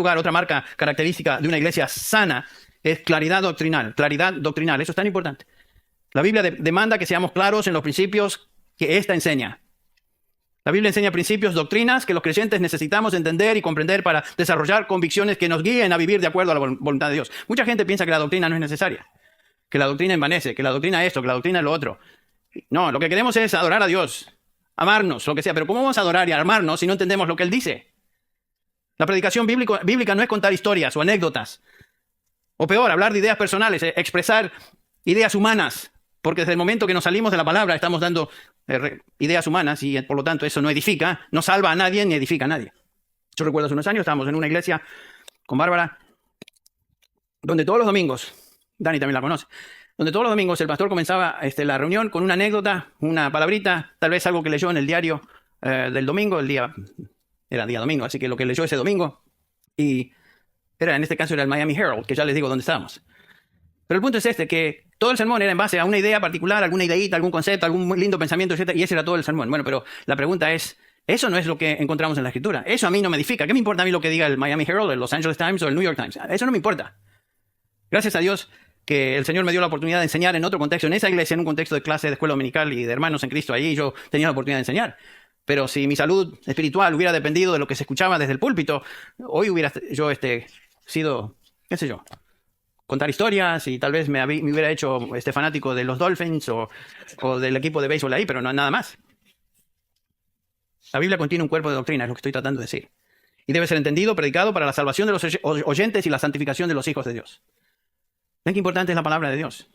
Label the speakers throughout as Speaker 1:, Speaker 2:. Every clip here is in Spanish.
Speaker 1: lugar, otra marca característica de una iglesia sana es claridad doctrinal. Claridad doctrinal, eso es tan importante. La Biblia demanda que seamos claros en los principios que ésta enseña. La Biblia enseña principios, doctrinas que los creyentes necesitamos entender y comprender para desarrollar convicciones que nos guíen a vivir de acuerdo a la voluntad de Dios. Mucha gente piensa que la doctrina no es necesaria, que la doctrina envanece, que la doctrina esto, que la doctrina es lo otro. No, lo que queremos es adorar a Dios, amarnos, lo que sea. Pero ¿cómo vamos a adorar y amarnos si no entendemos lo que Él dice? La predicación bíblica no es contar historias o anécdotas. O peor, hablar de ideas personales, expresar ideas humanas. Porque desde el momento que nos salimos de la palabra estamos dando ideas humanas y por lo tanto eso no edifica, no salva a nadie ni edifica a nadie. Yo recuerdo hace unos años estábamos en una iglesia con Bárbara donde todos los domingos, Dani también la conoce, donde todos los domingos el pastor comenzaba la reunión con una anécdota, una palabrita, tal vez algo que leyó en el diario del domingo, era día domingo, así que lo que leyó ese domingo, y en este caso era el Miami Herald, que ya les digo dónde estábamos. Pero el punto es que todo el sermón era en base a una idea particular, alguna ideita, algún concepto, algún lindo pensamiento, etc. Y ese era todo el sermón. Bueno, pero la pregunta es, eso no es lo que encontramos en la Escritura. Eso a mí no me edifica. ¿Qué me importa a mí lo que diga el Miami Herald, el Los Angeles Times o el New York Times? Eso no me importa. Gracias a Dios que el Señor me dio la oportunidad de enseñar en otro contexto, en esa iglesia, en un contexto de clase de escuela dominical y de hermanos en Cristo. Allí yo tenía la oportunidad de enseñar. Pero si mi salud espiritual hubiera dependido de lo que se escuchaba desde el púlpito, hoy hubiera yo sido, qué sé yo, contar historias y tal vez me hubiera hecho fanático de los Dolphins o del equipo de béisbol ahí, pero no nada más. La Biblia contiene un cuerpo de doctrina, es lo que estoy tratando de decir. Y debe ser entendido, predicado para la salvación de los oyentes y la santificación de los hijos de Dios. ¿Ven qué importante es la palabra de Dios?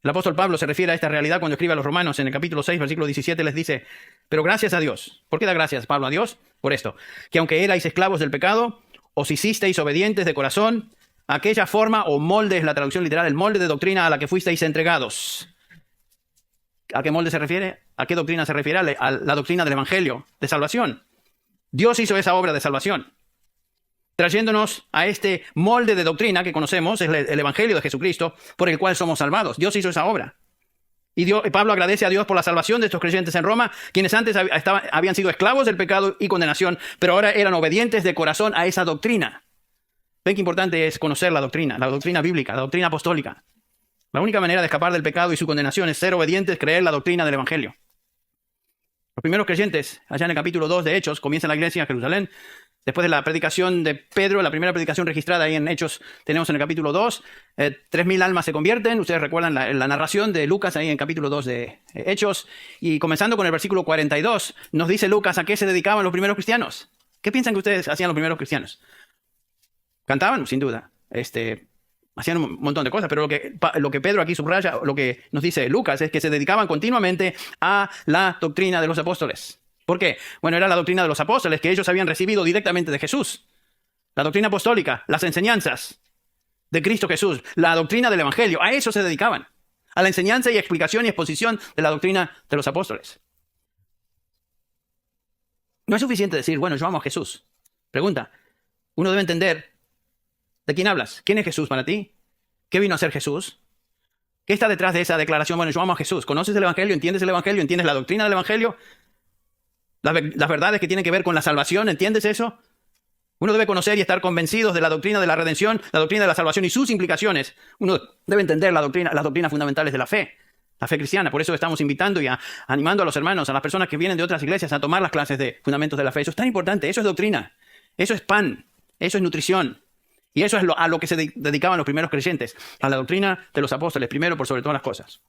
Speaker 1: El apóstol Pablo se refiere a esta realidad cuando escribe a los Romanos en el capítulo 6, versículo 17, les dice, pero gracias a Dios. ¿Por qué da gracias Pablo a Dios? Por esto, que aunque erais esclavos del pecado, os hicisteis obedientes de corazón, aquella forma o molde es la traducción literal, el molde de doctrina a la que fuisteis entregados. ¿A qué molde se refiere? ¿A qué doctrina se refiere? A la doctrina del Evangelio, de salvación. Dios hizo esa obra de salvación, trayéndonos a este molde de doctrina que conocemos, es el Evangelio de Jesucristo, por el cual somos salvados. Dios hizo esa obra. Y Pablo agradece a Dios por la salvación de estos creyentes en Roma, quienes antes habían sido esclavos del pecado y condenación, pero ahora eran obedientes de corazón a esa doctrina. Ven qué importante es conocer la doctrina bíblica, la doctrina apostólica. La única manera de escapar del pecado y su condenación es ser obedientes, creer la doctrina del Evangelio. Los primeros creyentes, allá en el capítulo 2 de Hechos, comienza la iglesia en Jerusalén. Después de la predicación de Pedro, la primera predicación registrada ahí en Hechos, tenemos en el capítulo 2, 3,000 almas se convierten. Ustedes recuerdan la narración de Lucas ahí en el capítulo 2 de Hechos. Y comenzando con el versículo 42, nos dice Lucas a qué se dedicaban los primeros cristianos. ¿Qué piensan que ustedes hacían los primeros cristianos? Cantaban, sin duda. Hacían un montón de cosas, pero lo que Pedro aquí subraya, lo que nos dice Lucas, es que se dedicaban continuamente a la doctrina de los apóstoles. ¿Por qué? Bueno, era la doctrina de los apóstoles que ellos habían recibido directamente de Jesús. La doctrina apostólica, las enseñanzas de Cristo Jesús, la doctrina del Evangelio, a eso se dedicaban. A la enseñanza y explicación y exposición de la doctrina de los apóstoles. No es suficiente decir, bueno, yo amo a Jesús. Pregunta, uno debe entender, ¿de quién hablas? ¿Quién es Jesús para ti? ¿Qué vino a ser Jesús? ¿Qué está detrás de esa declaración? Bueno, yo amo a Jesús. ¿Conoces el Evangelio? ¿Entiendes el Evangelio? ¿Entiendes la doctrina del Evangelio? Las verdades que tienen que ver con la salvación, ¿entiendes eso? Uno debe conocer y estar convencidos de la doctrina de la redención, la doctrina de la salvación y sus implicaciones. Uno debe entender las doctrinas fundamentales de la fe cristiana. Por eso estamos invitando y animando a los hermanos, a las personas que vienen de otras iglesias a tomar las clases de fundamentos de la fe. Eso es tan importante, eso es doctrina, eso es pan, eso es nutrición. Y eso es a lo que se dedicaban los primeros creyentes, a la doctrina de los apóstoles, primero por sobre todas las cosas.